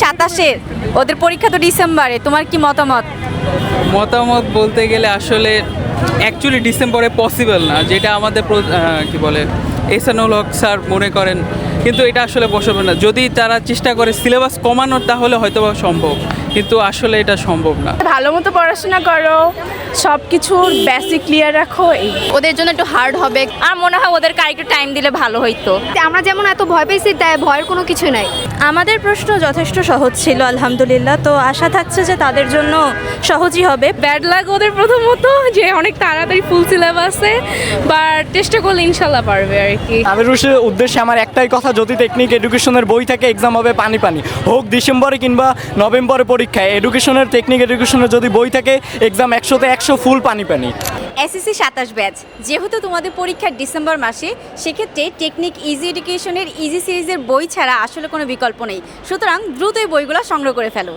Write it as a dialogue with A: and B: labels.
A: 27-এর ওদের পরীক্ষা তো ডিসেম্বরে, তোমার কি মতামত?
B: মতামত বলতে গেলে আসলে অ্যাকচুয়ালি ডিসেম্বরে পসিবল না, যেটা আমাদের কি বলে এহসানুল হক স্যার মনে করেন, কিন্তু এটা আসলে পসিবল না। যদি তারা চেষ্টা করে সিলেবাস কমানোর তাহলে হয়তো বা সম্ভব, কিন্তু আসলে এটা সম্ভব না।
C: ভালো মতো পড়াশোনা করো, সব কিছুর বেসিক ক্লিয়ার রাখো।
A: ওদের জন্য একটু হার্ড হবে, আর মনে হয় ওদেরকে আরেকটু টাইম দিলে ভালো হইতো।
D: আমরা যেমন এত ভয় পেয়েছি, তাই ভয়ের কোনো কিছু নাই।
E: আমাদের প্রশ্ন যথেষ্ট সহজ ছিল আলহামদুলিল্লাহ, তো আশা থাকছে যে তাদের জন্য সহজই হবে।
C: ব্যাড লাগ ওদের প্রথমত যে অনেক তাড়াতাড়ি ফুল সিলেবাসে, বাট চেষ্টা করলে ইনশাল্লাহ পারবে আর কি।
F: তাদের উদ্দেশ্যে আমার একটাই কথা, যদি টেকনিক এডুকেশনের বই থেকে এক্সাম হবে পানি পানি হোক, ডিসেম্বরে কিংবা নভেম্বরে পরীক্ষায় এডুকেশনের টেকনিক এডুকেশনের যদি বই থাকে এক্সাম 100-তে 100 ফুল পানি পানি।
A: এসএসসি 27 ব্যাচ, যেহেতু তোমাদের পরীক্ষা ডিসেম্বর মাসে, সেক্ষেত্রে টেকনিক ইজি এডুকেশনের ইজি সিরিজের বই ছাড়া আসলে কোনো বিকল্প নেই। সুতরাং দ্রুতই বইগুলো সংগ্রহ করে ফেলো।